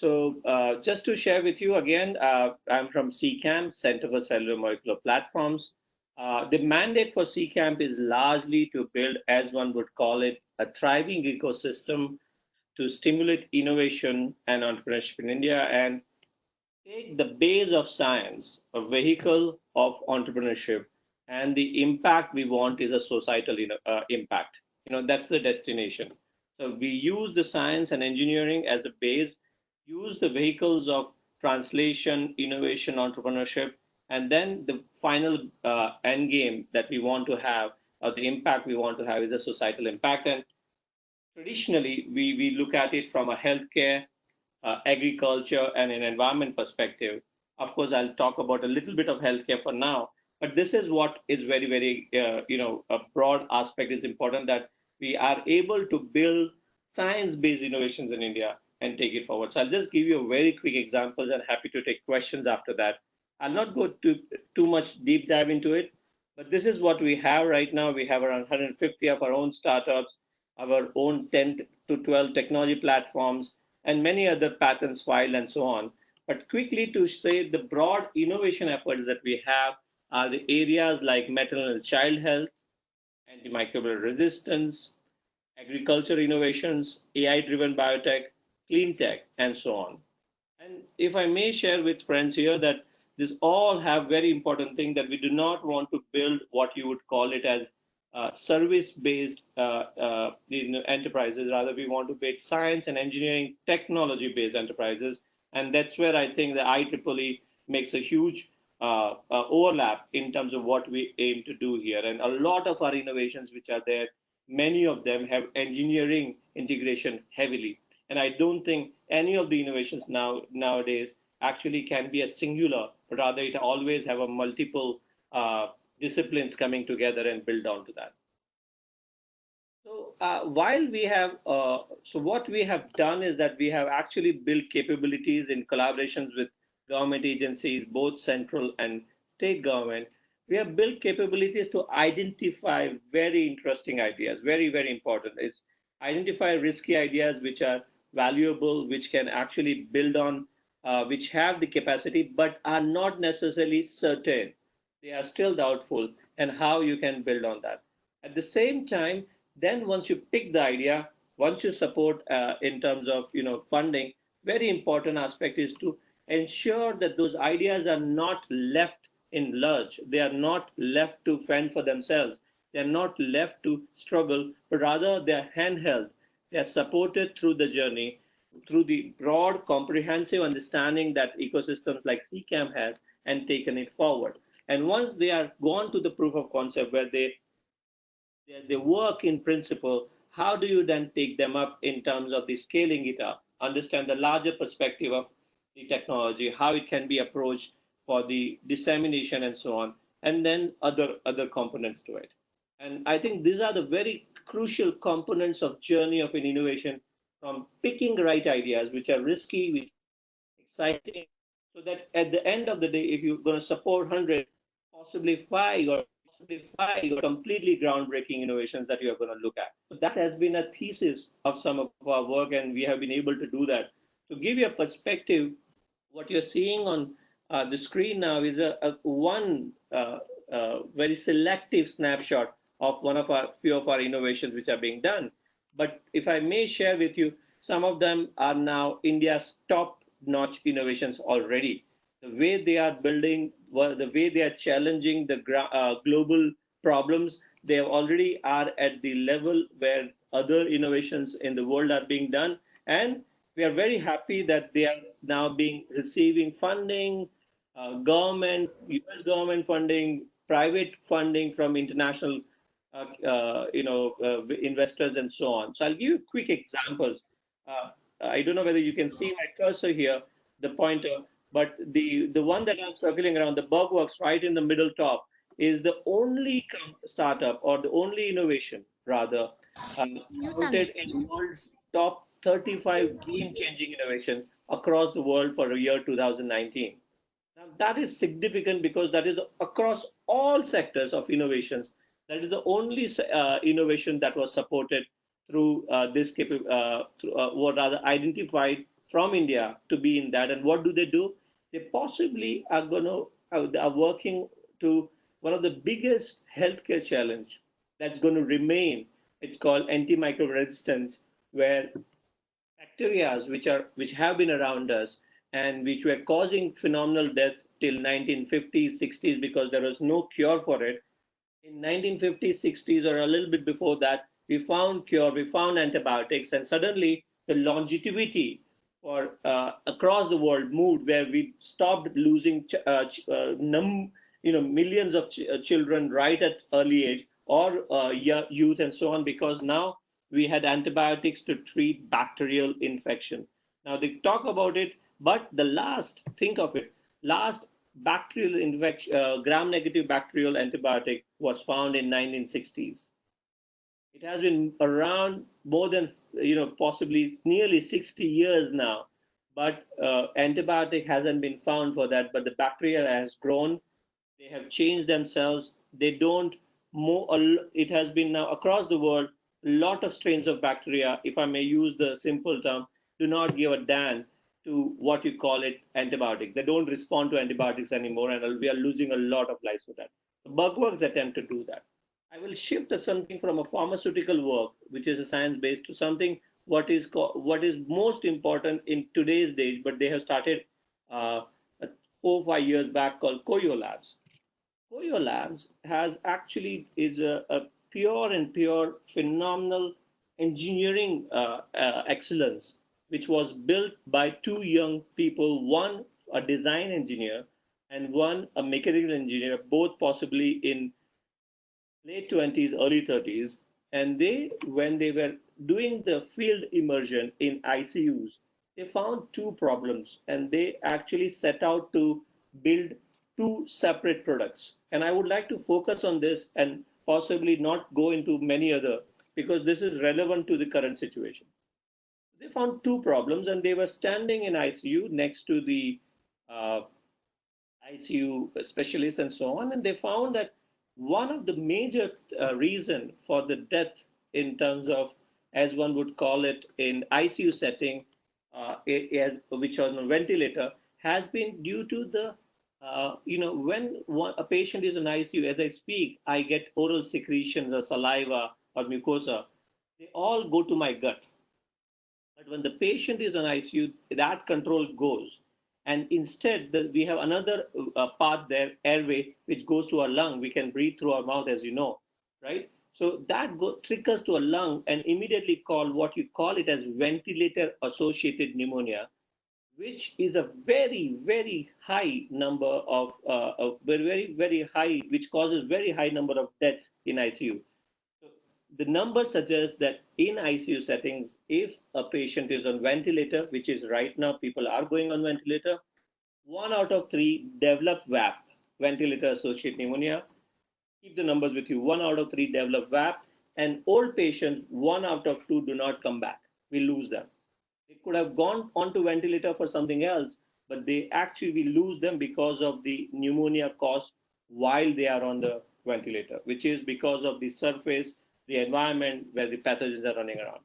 Just to share with you again, I'm from CCAMP, Center for Cellular Molecular Platforms. The mandate for CCAMP is largely to build, as one would call it, a thriving ecosystem to stimulate innovation and entrepreneurship in India and take the base of science, a vehicle of entrepreneurship, and the impact we want is a societal impact. That's the destination. So we use the science and engineering as the base, use the vehicles of translation, innovation, entrepreneurship, and then the final end game that we want to have, or the impact we want to have, is a societal impact. And traditionally, we look at it from a healthcare, agriculture, and an environment perspective. Of course, I'll talk about a little bit of healthcare for now, but this is what is very, very, a broad aspect is important, that we are able to build science-based innovations in India and take it forward. So I'll just give you a very quick examples and happy to take questions after that. I'll not go too much deep dive into it, but this is what we have right now. We have around 150 of our own startups, our own 10 to 12 technology platforms, and many other patents filed and so on. But quickly to say, the broad innovation efforts that we have are the areas like maternal and child health, antimicrobial resistance, agriculture innovations, AI-driven biotech, clean tech, and so on. And if I may share with friends here that this all have very important thing, that we do not want to build what you would call it as service-based enterprises. Rather, we want to build science and engineering technology-based enterprises, and that's where I think the IEEE makes a huge overlap in terms of what we aim to do here. And a lot of our innovations which are there, many of them have engineering integration heavily. And I don't think any of the innovations nowadays actually can be a singular, but rather it always have a multiple disciplines coming together and build onto that. So what we have done is that we have actually built capabilities in collaborations with government agencies, both central and state government. We have built capabilities to identify very interesting ideas, very, very important. It's identify risky ideas which are valuable, which can actually build on, which have the capacity, but are not necessarily certain. They are still doubtful, and how you can build on that. At the same time, then once you pick the idea, once you support in terms of funding, very important aspect is to ensure that those ideas are not left in lurch. They are not left to fend for themselves. They are not left to struggle, but rather they are handheld. They are supported through the journey, through the broad, comprehensive understanding that ecosystems like CCAM has, and taken it forward. And once they are gone to the proof of concept where they work in principle, how do you then take them up in terms of the scaling it up, understand the larger perspective of the technology, how it can be approached for the dissemination and so on, and then other components to it. And I think these are the very crucial components of journey of an innovation, from picking the right ideas, which are risky, which are exciting, so that at the end of the day, if you're going to support 100, possibly five or completely groundbreaking innovations that you are going to look at. So that has been a thesis of some of our work, and we have been able to do that. To give you a perspective, what you're seeing on the screen now is a one very selective snapshot of one of our few of our innovations which are being done. But if I may share with you, some of them are now India's top-notch innovations already. The way they are building, the way they are challenging the global problems, they already are at the level where other innovations in the world are being done. And we are very happy that they are now being receiving funding, government, US government funding, private funding from international investors and so on. So I'll give you quick examples. Uh, I don't know whether you can see my cursor here, the pointer, but the one that I'm circling around, the Bugworks right in the middle top, is the only startup, or the only innovation rather, counted in world's top 35 game-changing innovation across the world for the year 2019. Now, that is significant because that is across all sectors of innovations. That is the only innovation that was supported through or rather identified from India to be in that. And what do they do? They possibly are going to are working to one of the biggest healthcare challenge that's going to remain. It's called antimicrobial resistance, where bacteria which have been around us and which were causing phenomenal death till 1950s 60s because there was no cure for it. In 1950s 60s or a little bit before that, we found cure, we found antibiotics, and suddenly the longevity for across the world moved, where we stopped losing millions of children right at early age, or youth and so on, because now we had antibiotics to treat bacterial infection. Now they talk about it, but the last, think of it, last bacterial infection, gram-negative bacterial antibiotic was found in 1960s. It has been around more than, possibly nearly 60 years now, but antibiotic hasn't been found for that. But the bacteria has grown, they have changed themselves. They don't more. It has been now across the world. A lot of strains of bacteria, if I may use the simple term, do not give a damn to what you call it antibiotic. They don't respond to antibiotics anymore, and we are losing a lot of lives for that. The bugworks attempt to do that. I will shift to something from a pharmaceutical work, which is a science based, to something what is most important in today's days, but they have started uh, 4 5 years back, called Koyo Labs. Koyo Labs has actually is a pure and pure phenomenal engineering excellence, which was built by two young people, one a design engineer and one a mechanical engineer, both possibly in late 20s, early 30s. And they, when they were doing the field immersion in ICUs, they found two problems, and they actually set out to build two separate products. And I would like to focus on this and possibly not go into many other, because this is relevant to the current situation. They found two problems, and they were standing in ICU next to the uh, ICU specialists and so on, and they found that one of the major reason for the death in terms of, as one would call it in ICU setting, which on a ventilator, has been due to the, when a patient is in ICU, as I speak, I get oral secretions or saliva or mucosa. They all go to my gut. But when the patient is on ICU, that control goes. And instead, we have another part there, airway, which goes to our lung. We can breathe through our mouth, as you know, right? So that triggers to a lung and immediately call what you call it as ventilator associated pneumonia, which is a very, very high number of very, very high, which causes very high number of deaths in ICU. So the numbers suggest that in ICU settings, if a patient is on ventilator, which is right now people are going on ventilator, 1 out of 3 develop VAP, ventilator associated pneumonia. Keep the numbers with you. 1 out of 3 develop VAP, and old patients, 1 out of 2 do not come back. We lose them. They could have gone onto ventilator for something else, but they actually lose them because of the pneumonia caused while they are on the ventilator, which is because of the surface, the environment where the pathogens are running around.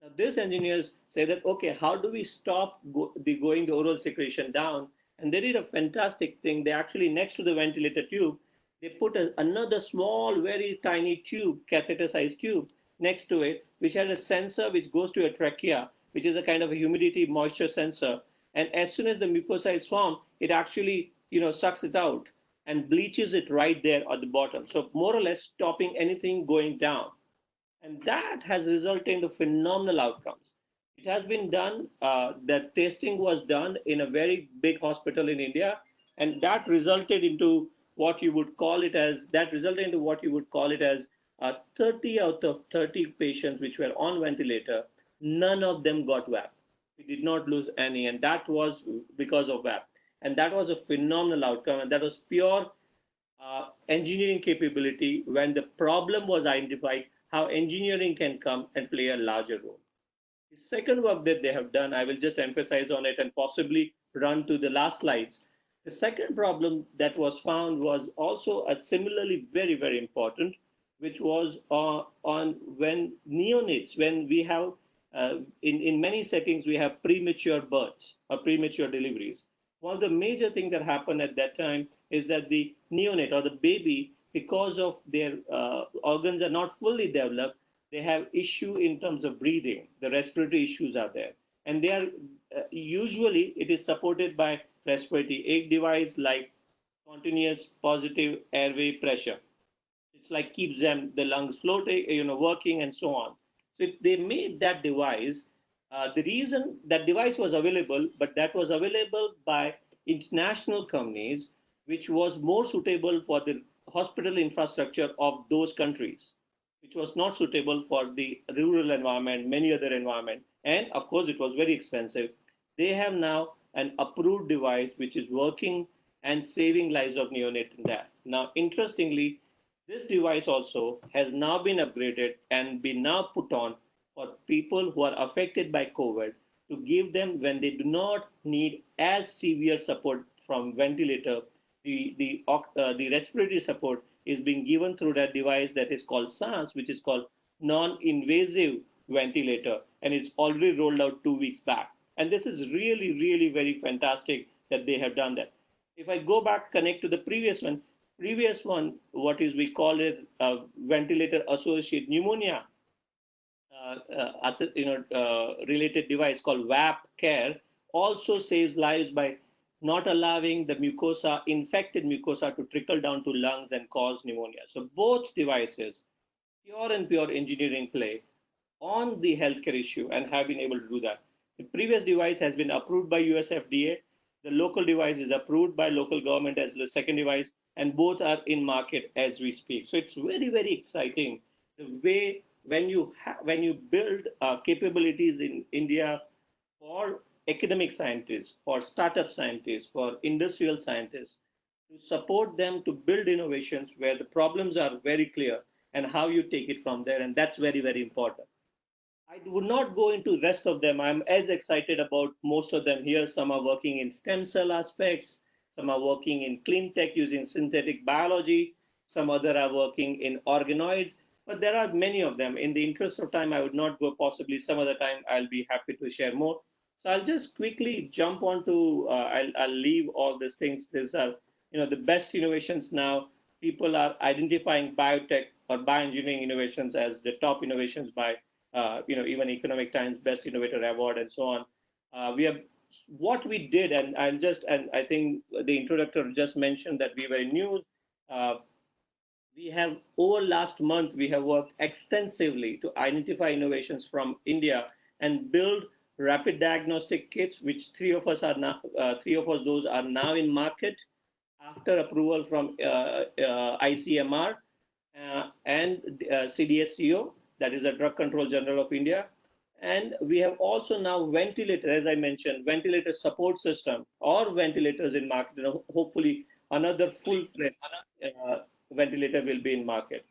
Now, these engineers say that, okay, how do we stop the oral secretion down? And they did a fantastic thing. They actually, next to the ventilator tube, they put another small, very tiny tube, catheter-sized tube, next to it, which has a sensor which goes to your trachea, which is a kind of a humidity moisture sensor. And as soon as the mucosa is formed, it actually, sucks it out and bleaches it right there at the bottom. So more or less stopping anything going down, and that has resulted in the phenomenal outcomes. It has been done. That testing was done in a very big hospital in India, and that resulted into what you would call it as 30 out of 30 patients which were on ventilator. None of them got VAP. We did not lose any, and that was because of VAP. And that was a phenomenal outcome, and that was pure engineering capability. When the problem was identified, how engineering can come and play a larger role. The second work that they have done, I will just emphasize on it and possibly run to the last slides. The second problem that was found was also a similarly very, very important, which was on when neonates, when we have In many settings, we have premature births or premature deliveries. One of the major things that happened at that time is that the neonate or the baby, because of their organs are not fully developed, they have issue in terms of breathing. The respiratory issues are there, and they are usually it is supported by respiratory aid device like continuous positive airway pressure. It's like keeps them the lungs floating, working and so on. So if they made that device, the reason that device was available, but that was available by international companies, which was more suitable for the hospital infrastructure of those countries, which was not suitable for the rural environment, many other environment, and of course it was very expensive. They have now an approved device which is working and saving lives of neonates in that. Now, interestingly, this device also has now been upgraded and been now put on for people who are affected by COVID to give them when they do not need as severe support from ventilator. The respiratory support is being given through that device that is called SANS, which is called non-invasive ventilator, and it's already rolled out 2 weeks back. And this is really, really very fantastic that they have done that. If I go back, connect to the previous one, what is we call is ventilator associated pneumonia, related device called VAP care also saves lives by not allowing the mucosa, infected mucosa, to trickle down to lungs and cause pneumonia. So both devices, pure and pure engineering play on the healthcare issue and have been able to do that. The previous device has been approved by US FDA. The local device is approved by local government as the second device, and both are in market as we speak. So it's very, very exciting the way when you build capabilities in India for academic scientists, for startup scientists, for industrial scientists, to support them to build innovations where the problems are very clear and how you take it from there, and that's very, very important. I would not go into rest of them. I'm as excited about most of them here. Some are working in stem cell aspects. Some are working in clean tech using synthetic biology. Some other are working in organoids. But there are many of them. In the interest of time, I would not go. Possibly some other time, I'll be happy to share more. So I'll just quickly jump onto. I'll leave all these things. These are the best innovations now. People are identifying biotech or bioengineering innovations as the top innovations by even Economic Times Best Innovator Award and so on. We have what we did, and I think the introductor just mentioned that we were in news. Uh, we have over last month we have worked extensively to identify innovations from India and build rapid diagnostic kits, which three of us those are now in market after approval from ICMR and CDSCO, that is the Drug Control General of India. And we have also now ventilator, as I mentioned, ventilator support system or ventilators in market. Hopefully, another full-fledged uh, ventilator will be in market.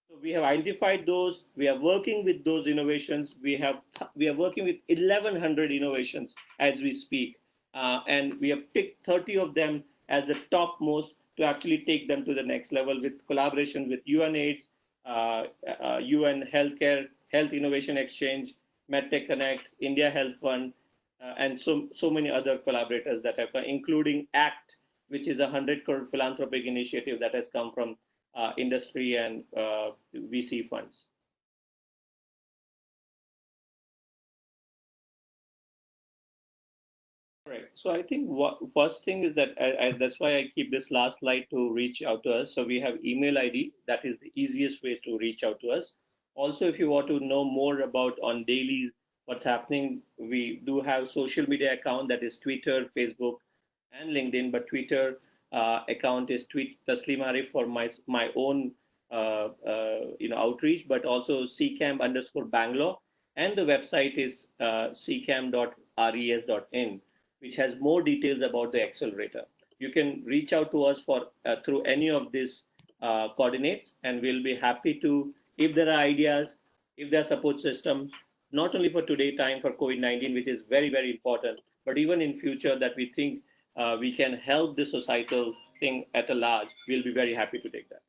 So we have identified those. We are working with those innovations. We are working with 1,100 innovations as we speak, and we have picked 30 of them as the topmost to actually take them to the next level with collaboration with UNAIDS, UN Healthcare, Health Innovation Exchange, MedTech Connect, India Health Fund, and so many other collaborators that have come, including ACT, which is a 100 crore philanthropic initiative that has come from industry and VC funds. Correct. So I think what first thing is that that's why I keep this last slide to reach out to us. So we have email ID. That is the easiest way to reach out to us. Also, if you want to know more about on daily what's happening, we do have social media account that is Twitter, Facebook, and LinkedIn. But Twitter account is tweet Taslimarif for my own outreach, but also ccam_Bangalore, and the website is ccam.res.in, which has more details about the accelerator. You can reach out to us for through any of these coordinates, and we'll be happy to, if there are ideas, if there are support systems, not only for today time for COVID-19, which is very, very important, but even in future that we think we can help the societal thing at a large, we'll be very happy to take that.